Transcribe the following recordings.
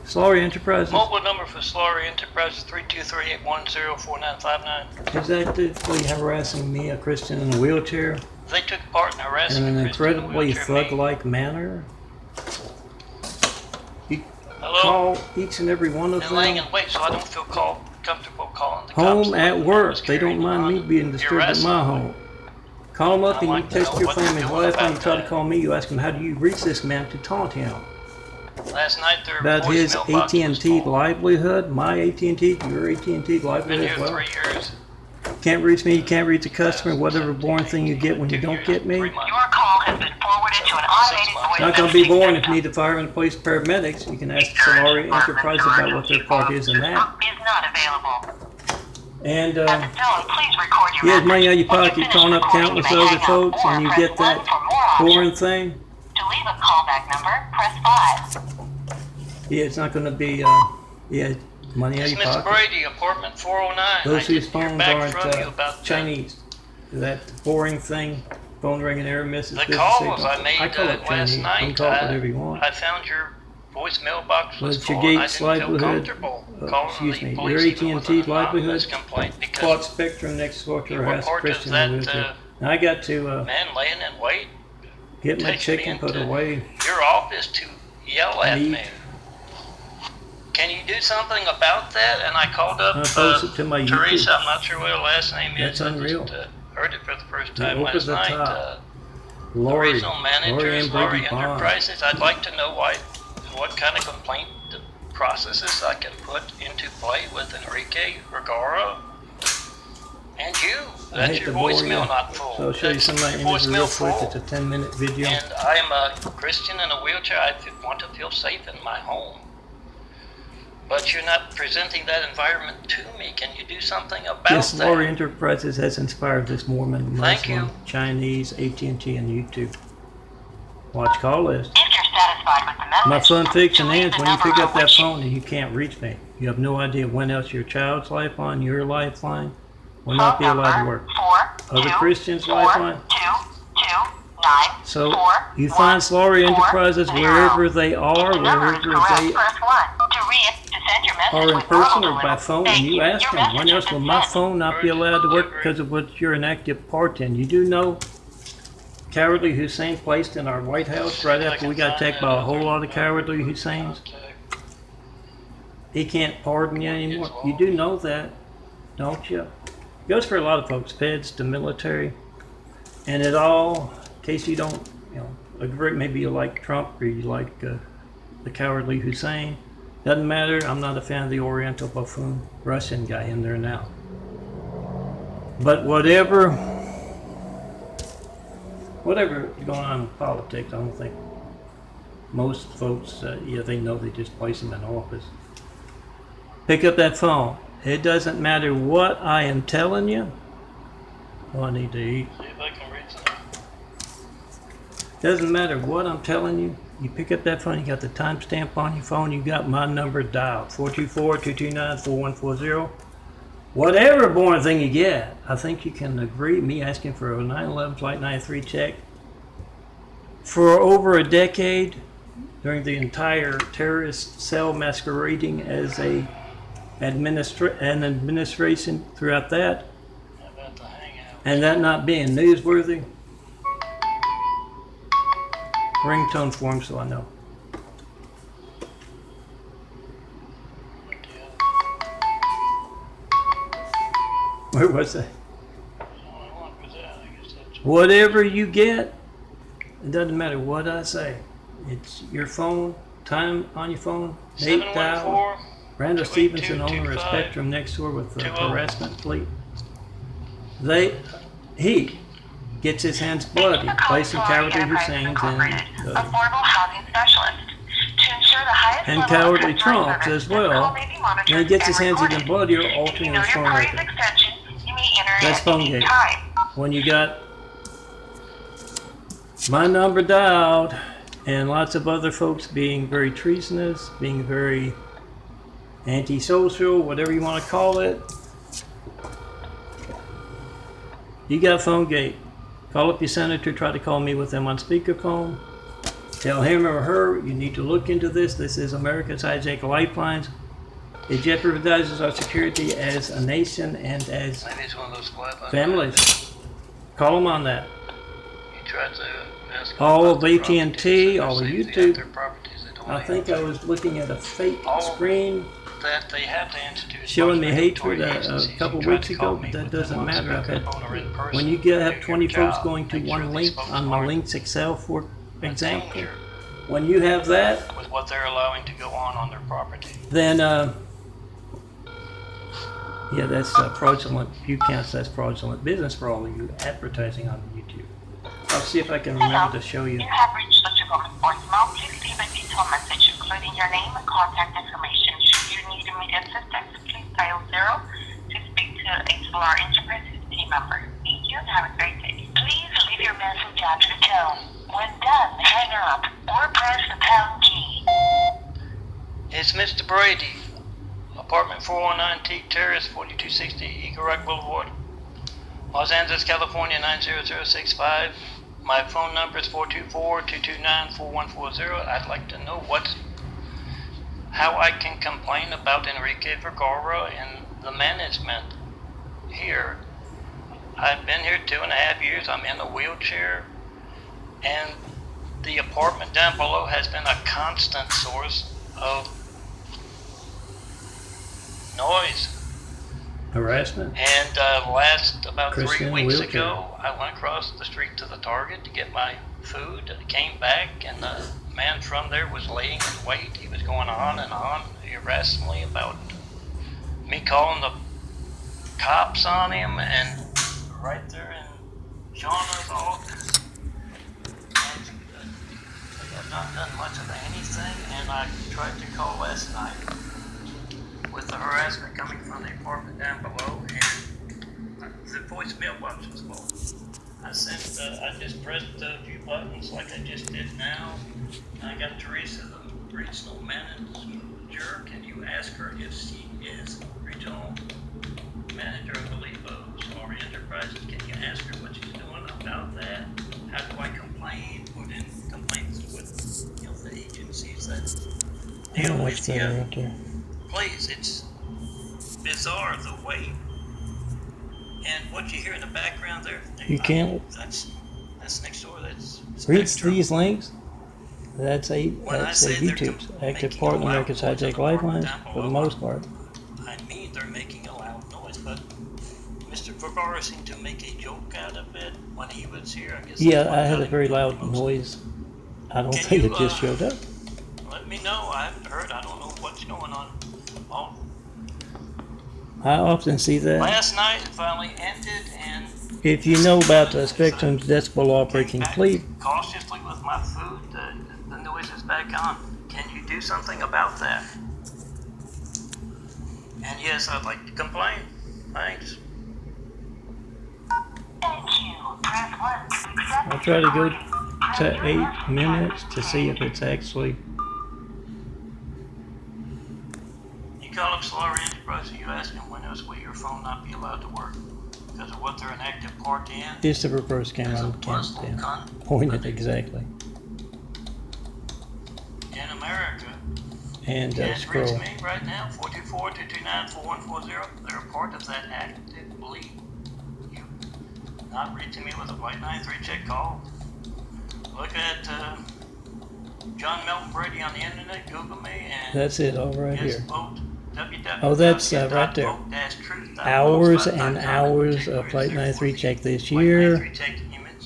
Solari Enterprises. Mobile number for Solari Enterprises 323-810-4959. Is that the harassing me, a Christian in a wheelchair, They took part in harassing in an a Christian in a incredibly wheelchair. thug-like manner? You Hello? call each and every one of And laying them in wait, so I don't feel comfortable calling the cops. home at Like work. was They don't carrying mind me on. being You're disturbed at arrested. my home. Call them up I'd and you like to text know your what they're family's doing wife and you about try to that. call me. You ask them, how do you reach this man to taunt him? Last night their About his voicemail box was AT&T full. livelihood, my AT&T, your AT&T Been livelihood here as well. 3 years. Can't reach me, you can't reach the customer, whatever boring thing you get when you don't get me. 3 months. Your call has been forwarded to an automated voice It's not going to be messaging boring if system. you need the fire and police paramedics. You can ask Solari Enterprise about what their part is in that. Is not available. And At the tone, please record your you have money out of your message. When pocket, you you're calling up finish countless recording, you may other hang up folks, or and you press get 1 that for more options. boring thing. To leave a callback number, press 5. Yeah, it's not going to be, yeah, money out It's of your Miss pocket. Brady, apartment 409. Those I whose didn't hear phones back aren't from you about Chinese. That boring thing, phone ringing error message. The business calls signal. I made I call it last Chinese. You can night. call it whatever you want. I found your voicemail box was What's your full. And I Gates didn't feel livelihood? comfortable calling Excuse the me, police your even with AT&T an anonymous livelihood? complaint Caught because Spectrum next door to you her house, reported Christian that, in the wheelchair. And I got to man laying in wait get my takes me chicken put into away. your office to yell at Meat. me. Can you do something about that? And I called up I post it to my YouTube. Teresa. I'm not sure what her last name That's is. unreal. I just heard it for the first The time over last the night. top. The Lori, regional manager Lori is and Lori Brady Bond. Enterprises. I'd like to know what kind of complaint processes I can put into play with Enrique Vergara and you. I That's hate your to bore you. voicemail not full. So I'll show you That's some of my your images real voicemail quick. full. It's a 10-minute video. And I am a Christian in a wheelchair. I want to feel safe in my home. But you're not presenting that environment to me. Can you do something about Yes, that? Lori Enterprises has inspired this Mormon, Thank Muslim, you. Chinese, AT&T, and YouTube. Watch call list. If you're satisfied with the message, My fun fiction delete ends the when you number pick on up that which phone and you can't reach me. You have no idea when else your child's lifeline, your lifeline, will phone not be allowed to number work. 4 Other 2 Christians' 4 lifeline? 2 2 9 So 4 you find Solari 4 Enterprises 0. wherever they If are, the number is wherever correct, they press 1. To send your message are in with person normal or by delivery. phone, Thank and you ask Your them, when message else has will been my sent. phone not be allowed to work because of what you're an active part in? You do know Cowardly Hussein placed in our White House right after we got attacked by a whole lot of Cowardly Husseins? He can't pardon you anymore. You do know that, don't you? It goes for a lot of folks, feds, the military, and it all, in case you don't, agree, maybe you like Trump or you like the Cowardly Hussein. Doesn't matter. I'm not a fan of the Oriental buffoon Russian guy in there now. But whatever is going on in politics, I don't think most folks, they know they just place him in office. Pick up that phone. It doesn't matter what I am telling you. Oh, I need to eat. See if I can read something. Doesn't matter what I'm telling you. You pick up that phone, you got the timestamp on your phone, you got my number dialed, 424-229-4140. Whatever boring thing you get, I think you can agree, me asking for a 9/11 Flight 93 check for over a decade during the entire terrorist cell masquerading as an administration throughout that, How about the hangout? and that not being newsworthy. Ringtone form so I know. Where was that? Whatever you get, it doesn't matter what I say. It's your phone, time on your phone, 8 dial. 714. Randall Stevenson, owner of 2225. Spectrum next door with the 20. harassment fleet. He gets his hands bloody, placing Cowardly Husseins Affordable housing specialist. To ensure the highest and level of Cowardly customer Trumps service, as this well. call may be monitored And he gets his and hands recorded. even bloodier, If you altering know his your phone party's record. extension, you may enter That's it at phone any gate. time. When you got my number dialed and lots of other folks being very treasonous, being very antisocial, whatever you want to call it, you got phone gate. Call up your senator, try to call me with them on speakerphone. Tell him or her you need to look into this. This is America's Hijacked Lifelines. It jeopardizes our security as a nation and as Maybe it's one of those flat families. Call them on that. You tried to ask All about of the AT&T, properties all of that they YouTube. have their properties, they don't I have think I was looking at a fake Oh. screen that they have to institute showing me regulatory hatred agencies. a couple You tried weeks to call ago, me, but that but then doesn't once matter. we I've had, got on in person, when you do have your 20 folks job, going to make sure one these link folks on the aren't links Excel, for in example, danger when you have that, with what they're allowing to go on their property. then yeah, that's fraudulent. View counts as fraudulent business for all of you advertising on YouTube. I'll see if I can remember to show you. You have reached the government voicemail. Please leave a detailed message including your name and contact information. Should you need immediate assistance, please dial 0 to speak to a Solari Enterprises team member. Thank you and have a great day. Please leave your message after the tone. When done, hang up or press the pound key. It's Mr. Brady, apartment 419T Terrace, 4260 Eagle Rock Boulevard, Los Angeles, California 90065. My phone number is 424-229-4140. I'd like to know how I can complain about Enrique Vergara and the management here. I've been here 2.5 years. I'm in a wheelchair, and the apartment down below has been a constant source of noise. Harassment? And last about Christian 3 weeks wheelchair. ago, I went across the street to the Target to get my food. I came back, and the man from there was laying in wait. He was going on and on, irrationally about me calling the cops on him, and right there in Shauna's office. And they have not done much of anything, and I tried to call last night with the harassment coming from the apartment down below, and the voicemail box was full. I just pressed a few buttons like I just did now, and I got Teresa, the regional manager. Can you ask her if she is regional manager, I believe, of Solari Enterprises? Can you ask her what she's doing about that? How do I complain? Put in complaints with the agencies that deal with you. Right there. Please, it's bizarre the way. And what you hear in the background there, You can't that's next door. That's reach Spectrum. these links. That's a When I say they're YouTube's active making part a in loud America's noise Hijacked at the apartment Lifelines down for the below, most part. I mean, they're making a loud noise, but Mr. Vergara seemed to make a joke out of it when he was here. I guess Yeah, that's what I had got a him very doing loud most. noise. I don't Can think you, it just showed up. Let me know. I haven't heard. I don't know what's going on. Oh, I often see that. last night it finally ended, and If you know about the Spectrum's decibel law breaking, came back please. cautiously with my food. The noise is back on. Can you do something about that? And yes, I'd like to complain. Thanks. Thank you. Press 1 to accept I'll try to go recording. Press to your 8 message minutes after to see if it's actually. You call up Solari Enterprise and you ask them when else will your phone not be allowed to work because of what they're an active part in. It's the reverse camera There's a on the camera Muslim stand. cunt Pointed exactly. in America. And Can't scroll. reach me right now, 424-229-4140. They're a part of that actively. You not reaching me with a white 93 check call. Look at John Melton Brady on the internet, Google me, and That's it, all right yes, here. vote www. Oh, that's right there. Hours and hours of Flight 93 check this year.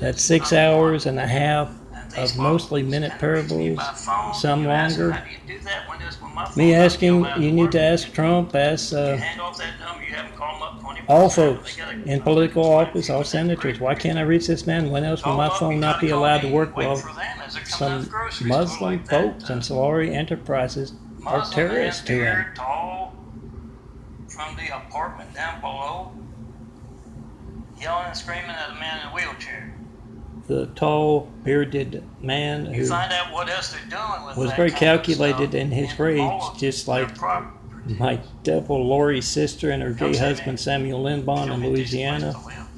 That's 6 hours and a half of mostly minute parables, some longer. Me asking, you need to ask Trump, ask all folks in political office, all senators, why can't I reach this man? When else will my phone not be allowed to work? Well, some Muslim folks and Solari Enterprises are terrorists to him. Tall from the apartment down below, yelling and screaming at a man in a wheelchair. The tall, bearded man You who find out what else they're doing with was that very kind of calculated stuff in his in rage, all of just their like property. my devil Lori's sister and her gay Don't say husband that. Samuel Lindbond Show in me a decent Louisiana. place to live.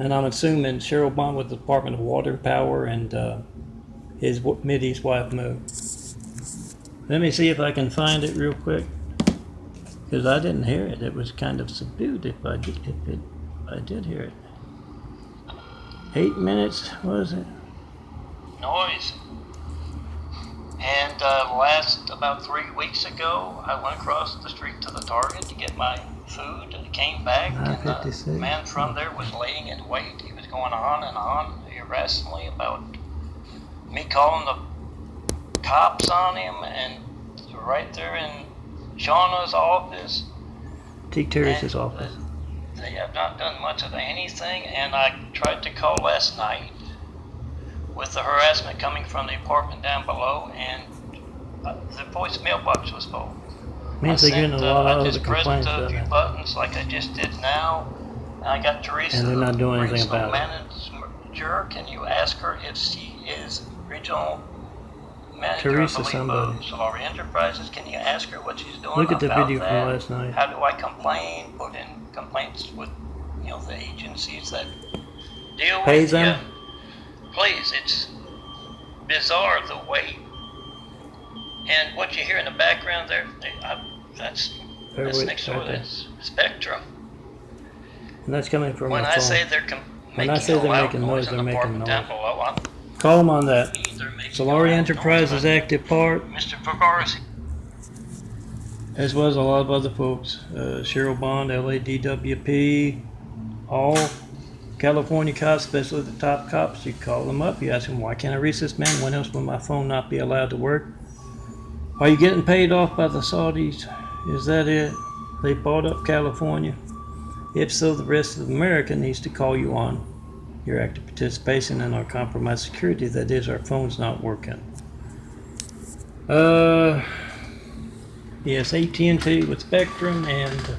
And I'm assuming Cheryl Bond with the Department of Water and Power and his Mideast wife moved. Let me see if I can find it real quick, because I didn't hear it. It was kind of subdued if I did hear it. 8 minutes, was it? Noise. And about 3 weeks ago, I went across the street to the Target to get my food and came back, and the man from there was laying in wait. He was going on and on, harassing me about me calling the cops on him, and right there in Shauna's office. Teresa'S office. They have not done much of anything, and I tried to call last night with the harassment coming from the apartment down below, and the voicemail box was full. Means they're getting a lot of other complaints I just pressed a about few that. buttons like I just did now, and I got Teresa, And they're not doing anything regional about it. manager. Can you ask her if she is regional manager, Teresa I believe, somebody. of Solari Enterprises? Can you ask her what she's doing Look at the about video that? from last night. How do I complain? Put in complaints with, the agencies that deal Pays with them? you. Please, it's bizarre the way. And what you hear in the background there, that's next door. That's Spectrum. And that's coming from When my I phone. say they're When I say they're loud making noise, in they're the making apartment down noise. below, Call them on that. they're making Solari loud Enterprises noise, active part, but Mr. Vergara's as well as a lot of other folks. Cheryl Bond, LADWP, all California cops, especially the top cops. You call them up, you ask them, why can't I reach this man? When else will my phone not be allowed to work? Are you getting paid off by the Saudis? Is that it? They bought up California? If so, the rest of America needs to call you on your active participation in our compromised security. That is, our phone's not working. Yes, AT&T with Spectrum, and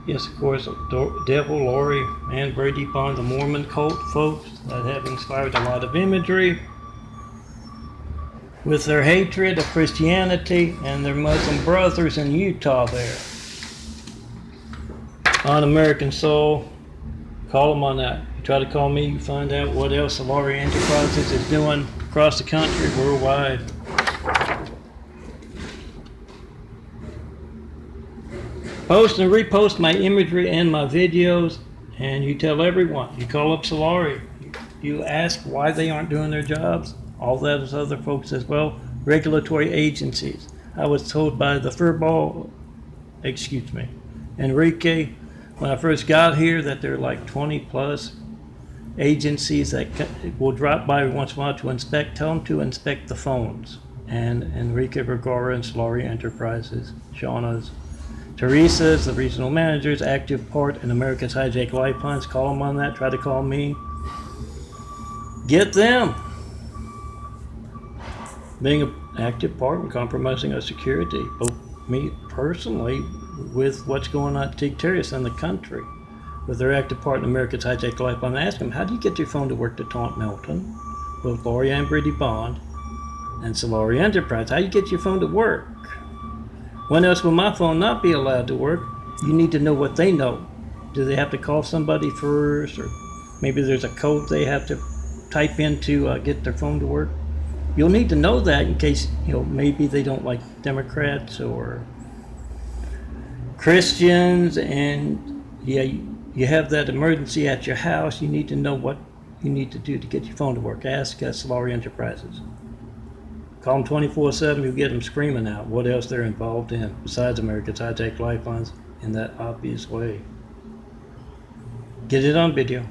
yes, of course, Devil, Lori, and Brady Bond, the Mormon cult folks that have inspired a lot of imagery with their hatred of Christianity and their Muslim brothers in Utah there. On American soil, call them on that. You try to call me, you find out what else Solari Enterprises is doing across the country, worldwide. Post and repost my imagery and my videos, and you tell everyone. You call up Solari. You ask why they aren't doing their jobs. All those other folks as well. Regulatory agencies. I was told by the Enrique, when I first got here, that there are like 20 plus agencies that will drop by once in a while to inspect. Tell them to inspect the phones. And Enrique Vergara and Solari Enterprises, Shauna's, Teresa'S, the regional managers, active part in America's Hijacked Lifelines. Call them on that. Try to call me. Get them. Being an active part in compromising our security, both me personally with what's going on at Teresa'S in the country, with their active part in America's Hijacked Lifeline. I asked them, how do you get your phone to work to taunt Milton, both Lori and Brady Bond, and Solari Enterprise? How do you get your phone to work? When else will my phone not be allowed to work? You need to know what they know. Do they have to call somebody first, or maybe there's a code they have to type in to get their phone to work? You'll need to know that in case, maybe they don't like Democrats or Christians, and you have that emergency at your house. You need to know what you need to do to get your phone to work. Ask Solari Enterprises. Call them 24/7. You'll get them screaming out what else they're involved in besides America's Hijacked Lifelines in that obvious way. Get it on video.